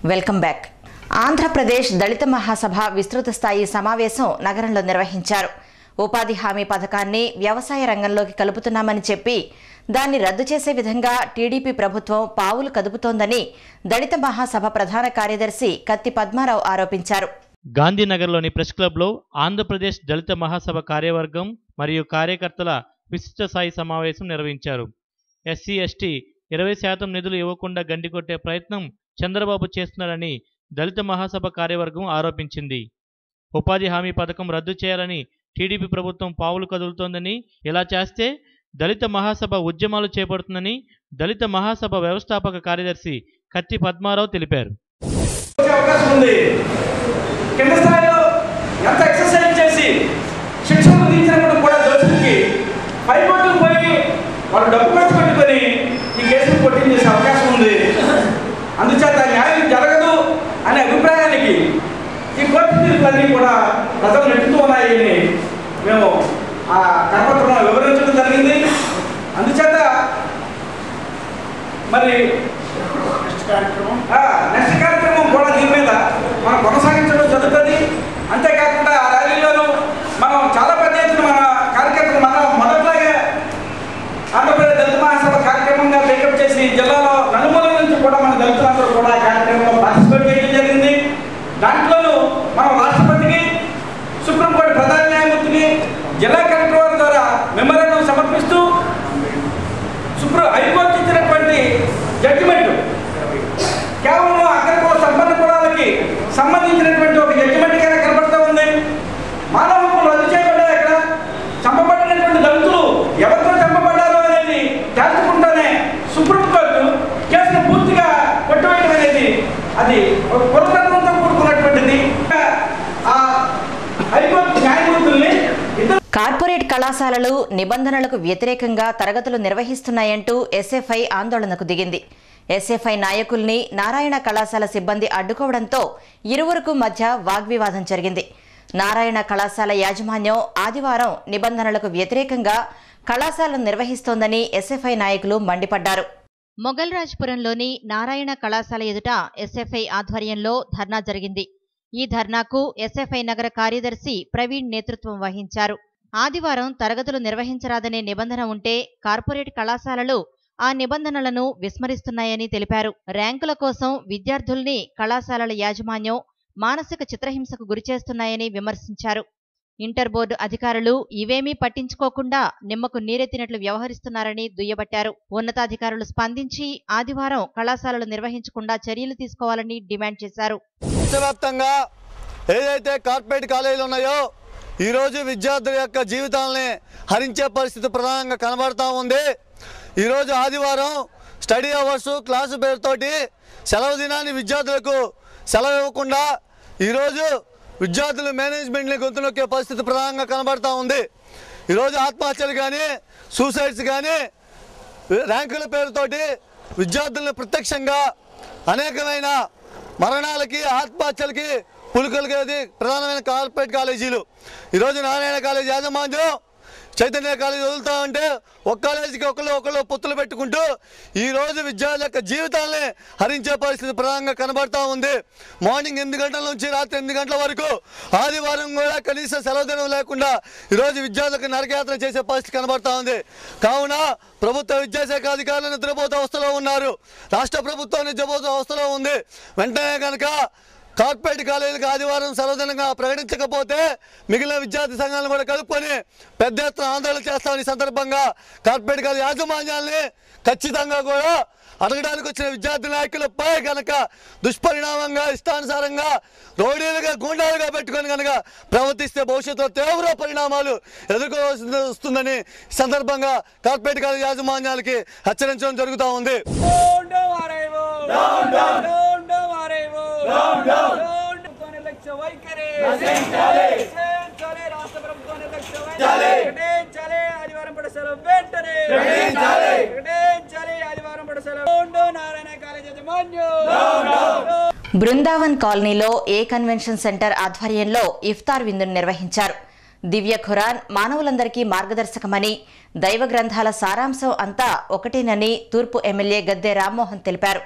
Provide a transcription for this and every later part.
Welcome back. Andhra Pradesh Dalit Mahasabha విస్తృత స్థాయి సమావేశం నగరంలో నిర్వహించారు. ఉపాధి హామీ పథకాన్ని వ్యవసాయ రంగంలోకి కలుపుతున్నామని చెప్పి దాన్ని రద్దు చేసే విధంగా టీడీపీ ప్రభుత్వం పావులు కదుపుతోందని దళిత మహాసభ ప్రధాన కార్యదర్శి కత్తి పద్మారావు ఆరోపించారు. గాంధీనగర్లోని ప్రెస్ క్లబ్లో ఆంధ్రప్రదేశ్ దళిత మహాసభ కార్యవర్గం మరియు కార్యకర్తల విస్తృత స్థాయి సమావేశం నిర్వహించారు. ఎస్సీ ఎస్టీ 20% నిధులు ఇవ్వకుండా గండికొట్టే ప్రయత్నం చంద్రబాబు చేస్తున్నారని దళిత మహాసభ కార్యవర్గం ఆరోపించింది. ఉపాధి హామీ పథకం రద్దు చేయాలని టీడీపీ ప్రభుత్వం పావులు కదులుతోందని, ఇలా చేస్తే దళిత మహాసభ ఉద్యమాలు చేపడుతుందని దళిత మహాసభ వ్యవస్థాపక కార్యదర్శి కత్తి పద్మారావు తెలిపారు. అందుచేత న్యాయం జరగదు అనే అభిప్రాయానికి ఈ కోర్టు తీర్పులన్నీ కూడా ప్రజలు నెట్టుతూ ఉన్నాయని మేము ఆ కరపత్రంలో వివరించడం జరిగింది. అందుచేత మరి నెక్స్ట్ కార్యక్రమం కూడా దీని మీద మనం కొనసాగించడం జరుగుతుంది. అంతేకాకుండా ఆ ర్యాలీలోనూ మనం చాలా పెద్ద ఎత్తున మన కార్యకర్తలు మనం మొదట్లాగే ఆంధ్రప్రదేశ్ దళిత మహాసభ కార్యక్రమంగా టేకప్ చేసి జిల్లాలో నలుమూల నుంచి కూడా మన దళితులందరూ కూడా కార్యక్రమంలో పార్టిసిపేట్ చేయడం జరిగింది. దాంట్లోనూ మనం రాష్ట్రపతికి, సుప్రీంకోర్టు ప్రధాన న్యాయమూర్తికి, జిల్లా కలెక్టర్ వారి ద్వారా మెమోరాండం సమర్పిస్తూ హైకోర్టు ఇచ్చినటువంటి జడ్జిమెంట్ కేవలం అగ్రకుల సంపన్న కులాలకి సంబంధించినటువంటి ఒక జడ్జిమెంట్గానే కనబడుతూ ఉంది. మానవ హక్కులు రద్దు చేయబడ్డాయి. అక్కడ చంపబడినటువంటి దళితులు ఎవరితో చంపబడ్డారు అనేది తేల్చుకుంటూనే సుప్రీంకోర్టు కేసును పూర్తిగా కొట్టివేయడం అనేది అది ఒక కులతత్వంతో కూడుకున్నటువంటిది. ఆ హైకోర్టు న్యాయమూర్తుల్ని కార్పొరేట్ కళాశాలలు నిబంధనలకు వ్యతిరేకంగా తరగతులు నిర్వహిస్తున్నాయంటూ ఎస్ఎఫ్ఐ ఆందోళనకు దిగింది. ఎస్ఎఫ్ఐ నాయకుల్ని నారాయణ కళాశాల సిబ్బంది అడ్డుకోవడంతో ఇరువురికి మధ్య వాగ్వివాదం జరిగింది. నారాయణ కళాశాల యాజమాన్యం ఆదివారం నిబంధనలకు వ్యతిరేకంగా కళాశాలను నిర్వహిస్తోందని ఎస్ఎఫ్ఐ నాయకులు మండిపడ్డారు. మొగల్రాజ్పురంలోని నారాయణ కళాశాల ఎదుట ఎస్ఎఫ్ఐ ఆధ్వర్యంలో ధర్నా జరిగింది. ఈ ధర్నాకు ఎస్ఎఫ్ఐ నగర కార్యదర్శి ప్రవీణ్ నేతృత్వం వహించారు. ఆదివారం తరగతులు నిర్వహించరాదనే నిబంధన ఉంటే కార్పొరేట్ కళాశాలలు ఆ నిబంధనలను విస్మరిస్తున్నాయని తెలిపారు. ర్యాంకుల కోసం విద్యార్థుల్ని కళాశాలల యాజమాన్యం మానసిక చిత్రహింసకు గురిచేస్తున్నాయని విమర్శించారు. ఇంటర్ బోర్డు అధికారులు ఇవేమీ పట్టించుకోకుండా నిమ్మకు నీరెత్తినట్లు వ్యవహరిస్తున్నారని దుయ్యబట్టారు. ఉన్నతాధికారులు స్పందించి ఆదివారం కళాశాలలు నిర్వహించకుండా చర్యలు తీసుకోవాలని డిమాండ్ చేశారు. దేశవ్యాప్తంగా ఏదైతే కార్పొరేట్ కాలేజీలు ఉన్నాయో ఈరోజు విద్యార్థుల యొక్క జీవితాలని హరించే పరిస్థితి ప్రధానంగా కనబడతా ఉంది. ఈరోజు ఆదివారం స్టడీ అవర్స్ క్లాసు పేరుతోటి సెలవు దినాన్ని విద్యార్థులకు సెలవు ఇవ్వకుండా ఈరోజు విద్యార్థులు మేనేజ్మెంట్ని గొంతు నొక్కే పరిస్థితి ప్రధానంగా కనబడతా ఉంది. ఈరోజు ఆత్మహత్యలు కానీ, సూసైడ్స్ కానీ, ర్యాంకుల పేరుతోటి విద్యార్థులను ప్రత్యక్షంగా అనేకమైన మరణాలకి, ఆత్మహత్యలకి పులుకలిగేది ప్రధానమైన కార్పొరేట్ కాలేజీలు. ఈరోజు నారాయణ కాలేజీ యాజమాన్యం చైతన్య కాలేజీ వదులుతా ఉంటే ఒక కాలేజీకి ఒకళ్ళు పొత్తులు పెట్టుకుంటూ ఈరోజు విద్యార్థుల యొక్క జీవితాలని హరించే పరిస్థితి ప్రధానంగా కనబడతా ఉంది. మార్నింగ్ 8 గంటల నుంచి రాత్రి 8 గంటల వరకు ఆదివారం కూడా కనీస సెలవు దినం లేకుండా ఈరోజు విద్యార్థులకు నరకయాత్ర చేసే పరిస్థితి కనబడతా ఉంది. కావున ప్రభుత్వ విద్యాశాఖ అధికారులు నిద్రపోతూ అవస్థలో ఉన్నారు. రాష్ట్ర ప్రభుత్వం నిద్రపోతూ అవస్థలో ఉంది. వెంటనే కనుక కార్పొరేట్ కాలేజీలకు ఆదివారం సెలవుదినంగా ప్రకటించకపోతే మిగిలిన విద్యార్థి సంఘాలను కూడా కలుపుకొని పెద్ద ఎత్తున ఆందోళన చేస్తామని సందర్భంగా కార్పొరేట్ కాలేజీ యాజమాన్యాల్ని ఖచ్చితంగా కూడా అడగడానికి వచ్చిన విద్యార్థి నాయకులపై కనుక దుష్పరిణామంగా ఇష్టానుసారంగా రౌడీలుగా గూండాలుగా పెట్టుకొని కనుక ప్రవర్తిస్తే భవిష్యత్తులో తీవ్ర పరిణామాలు ఎదుర్కోవాల్సి వస్తుందని సందర్భంగా కార్పొరేట్ కాలేజీ యాజమాన్యాలకి హెచ్చరించడం జరుగుతూ ఉంది. బృందావన్ కాలనీలో ఏ కన్వెన్షన్ సెంటర్ ఆధ్వర్యంలో ఇఫ్తార్ విందును నిర్వహించారు. దివ్య ఖురాన్ మానవులందరికీ మార్గదర్శకమని, దైవ గ్రంథాల సారాంశం అంతా ఒకటేనని తూర్పు ఎమ్మెల్యే గద్దె రామ్మోహన్ తెలిపారు.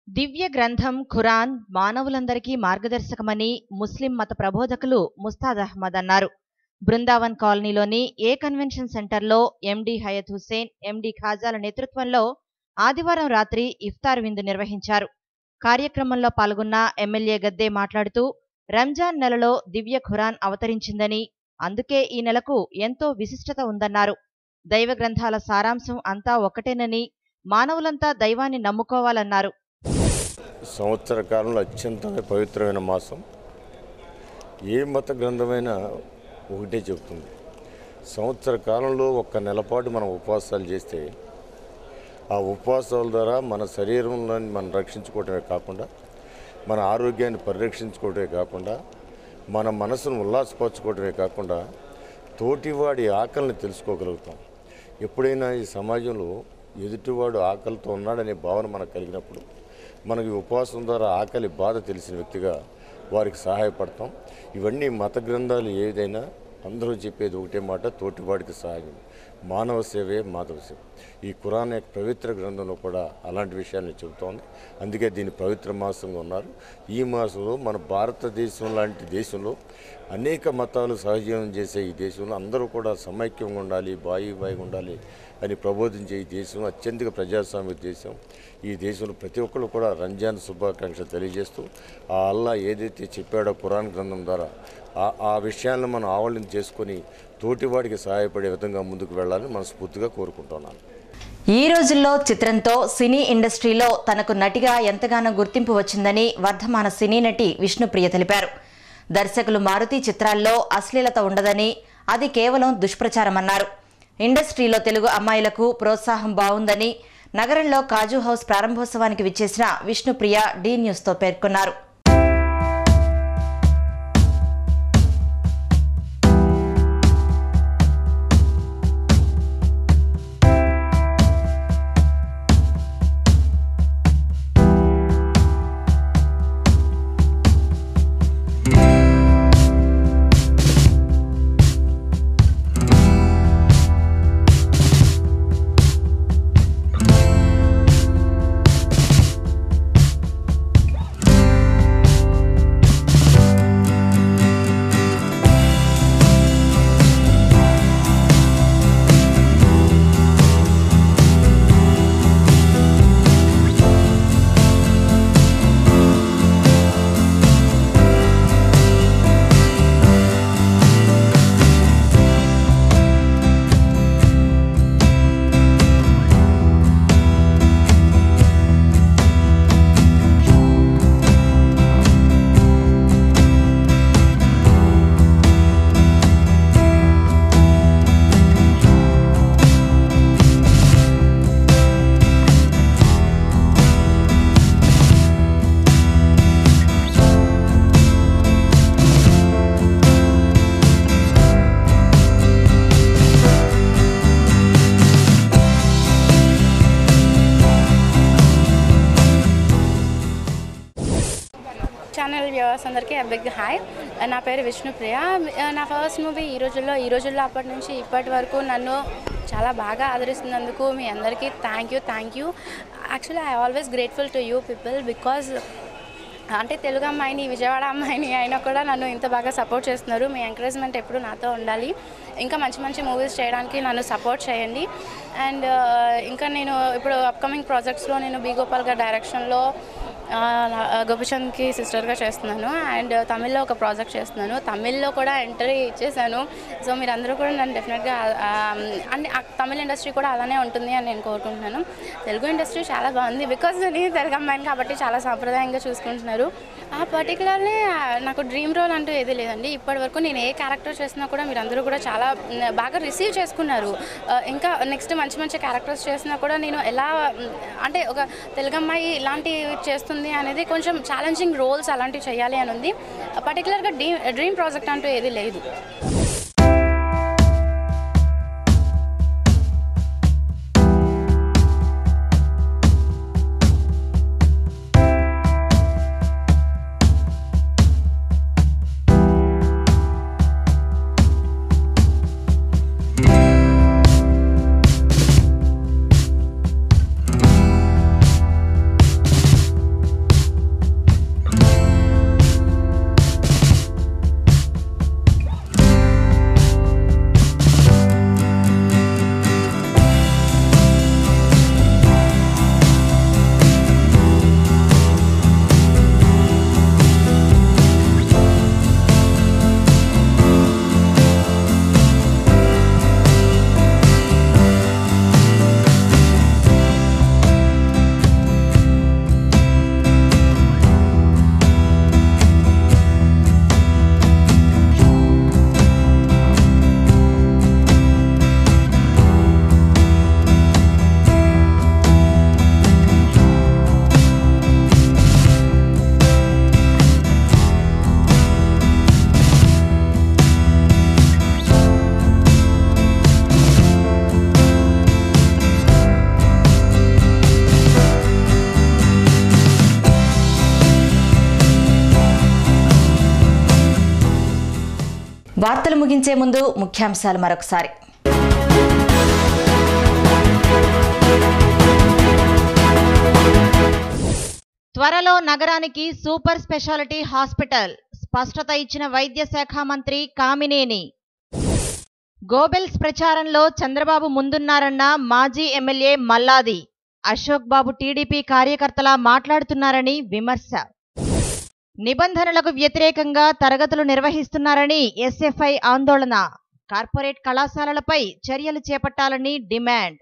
దివ్య గ్రంథం ఖురాన్ మానవులందరికీ మార్గదర్శకమని ముస్లిం మత ప్రబోధకులు ముస్తాద్ అహ్మద్ అన్నారు. బృందావన్ కాలనీలోని ఏ కన్వెన్షన్ సెంటర్లో ఎండి హయత్ హుస్సేన్, ఎండి ఖాజాల నేతృత్వంలో ఆదివారం రాత్రి ఇఫ్తార్ విందు నిర్వహించారు. కార్యక్రమంలో పాల్గొన్న ఎమ్మెల్యే గద్దే మాట్లాడుతూ రంజాన్ నెలలో దివ్య ఖురాన్ అవతరించిందని, అందుకే ఈ నెలకు ఎంతో విశిష్టత ఉందన్నారు. దైవ గ్రంథాల సారాంశం అంతా ఒక్కటేనని, మానవులంతా దైవాన్ని నమ్ముకోవాలన్నారు. సంవత్సర కాలంలో అత్యంత పవిత్రమైన మాసం. ఏ మత గ్రంథమైనా ఒకటే చెబుతుంది, సంవత్సర కాలంలో ఒక్క నెలపాటు మనం ఉపవాసాలు చేస్తే ఆ ఉపవాసాల ద్వారా మన శరీరంలో మనం రక్షించుకోవటమే కాకుండా, మన ఆరోగ్యాన్ని పరిరక్షించుకోవటమే కాకుండా, మన మనసును ఉల్లాసపరచుకోవటమే కాకుండా తోటివాడి ఆకలిని తెలుసుకోగలుగుతాం. ఎప్పుడైనా ఈ సమాజంలో ఎదుటివాడు ఆకలితో ఉన్నాడనే భావన మనకు కలిగినప్పుడు మనకి ఉపవాసం ద్వారా ఆకలి బాధ తెలిసిన వ్యక్తిగా వారికి సహాయపడతాం. ఇవన్నీ మత గ్రంథాలు ఏదైనా అందరూ చెప్పేది ఒకటే మాట, తోటివాడికి సహాయం, మానవ సేవే మాధవ సేవ. ఈ ఖురాన్ యొక్క పవిత్ర గ్రంథంలో కూడా అలాంటి విషయాన్ని చెబుతోంది. అందుకే దీన్ని పవిత్ర మాసంగా ఉన్నారు. ఈ మాసంలో మన భారతదేశం లాంటి దేశంలో అనేక మతాలు సహజీవనం చేసే ఈ దేశంలో అందరూ కూడా సమైక్యంగా ఉండాలి, బాయిగా ఉండాలి అని ప్రబోధించే ఈ దేశం అత్యంత ప్రజాస్వామ్య దేశం. ఈ దేశంలో ప్రతి ఒక్కరు కూడా రంజాన్ శుభాకాంక్షలు తెలియజేస్తూ ఆ అల్లా ఏదైతే చెప్పాడో ఖురాన్ గ్రంథం ద్వారా ఆ విషయాలను మనం ఆవరణ చేసుకొని తోటివాడికి సహాయపడే విధంగా ముందుకు వెళ్ళాలని మనస్ఫూర్తిగా కోరుకుంటున్నాను. ఈ రోజుల్లో చిత్రంతో సినీ ఇండస్ట్రీలో తనకు నటిగా ఎంతగానో గుర్తింపు వచ్చిందని వర్ధమాన సినీ నటి విష్ణుప్రియ తెలిపారు. దర్శకులు మారుతి చిత్రాల్లో అశ్లీలత ఉండదని, అది కేవలం దుష్ప్రచారమన్నారు. ఇండస్ట్రీలో తెలుగు అమ్మాయిలకు ప్రోత్సాహం బాగుందని నగరంలో కాజు హౌస్ ప్రారంభోత్సవానికి విచ్చేసిన విష్ణుప్రియ డి న్యూస్తో పేర్కొన్నారు. ఛానల్ వ్యూవర్స్ అందరికీ బిగ్ హాయ్. నా పేరు విష్ణుప్రియ. నా ఫస్ట్ మూవీ ఈ రోజుల్లో అప్పటి నుంచి ఇప్పటి వరకు నన్ను చాలా బాగా ఆదరిస్తున్నందుకు మీ అందరికీ thank you. Actually I always grateful to you people because అంటే తెలుగు అమ్మాయిని, విజయవాడ అమ్మాయిని అయినా కూడా నన్ను ఇంత బాగా సపోర్ట్ చేస్తున్నారు. మీ ఎంకరేజ్మెంట్ ఎప్పుడు నాతో ఉండాలి. ఇంకా మంచి మూవీస్ చేయడానికి నన్ను సపోర్ట్ చేయండి. అండ్ ఇంకా నేను ఇప్పుడు అప్కమింగ్ ప్రాజెక్ట్స్లో నేను బి గోపాల్ గారి డైరెక్షన్లో గోపిచంద్కి సిస్టర్గా చేస్తున్నాను. అండ్ తమిళ్లో ఒక ప్రాజెక్ట్ చేస్తున్నాను. తమిళ్లో కూడా ఎంట్రీ ఇచ్చేసాను. సో మీరందరూ కూడా నన్ను డెఫినెట్గా అంటే తమిళ ఇండస్ట్రీ కూడా అలానే ఉంటుంది అని నేను కోరుకుంటున్నాను. తెలుగు ఇండస్ట్రీ చాలా బాగుంది బికాజ్ నేను తెలుగు అమ్మాయిని కాబట్టి చాలా సాంప్రదాయంగా చూసుకుంటున్నారు. పర్టికులర్లీ నాకు డ్రీమ్ రోల్ అంటూ ఏదీ లేదండి. ఇప్పటి వరకు నేను ఏ క్యారెక్టర్ చేసినా కూడా మీరందరూ కూడా చాలా బాగా రిసీవ్ చేసుకున్నారు. ఇంకా నెక్స్ట్ మంచి క్యారెక్టర్స్ చేసినా కూడా నేను ఎలా అంటే ఒక తెలుగు అమ్మాయి ఇలాంటివి చేస్తుంది అనేది కొంచెం ఛాలెంజింగ్ రోల్స్ అలాంటివి చేయాలి అని ఉంది. పర్టికులర్గా డ్రీమ్ ప్రాజెక్ట్ అంటూ ఏదీ లేదు. వార్తలు ముగించే ముందు ముఖ్యాంశాలు మరొకసారి. త్వరలో నగరానికి సూపర్ స్పెషాలిటీ హాస్పిటల్ స్పష్టత ఇచ్చిన వైద్య శాఖ మంత్రి కామినేని. గోబెల్స్ ప్రచారంలో చంద్రబాబు ముందున్నారన్న మాజీ ఎమ్మెల్యే మల్లాది. అశోక్ బాబు టీడీపీ కార్యకర్తలా మాట్లాడుతున్నారని విమర్శ. నిబంధనలకు వ్యతిరేకంగా తరగతులు నిర్వహిస్తున్నారని ఎస్ఎఫ్ఐ ఆందోళన. కార్పొరేట్ కళాశాలలపై చర్యలు చేపట్టాలని డిమాండ్.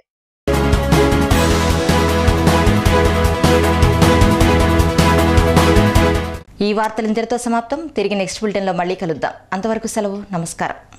ఈ వార్తలు ఇంతటితో సమాప్తం. తిరిగి నెక్స్ట్ బులెటిన్లో మళ్ళీ కలుద్దాం. అంతవరకు సెలవు. నమస్కారం.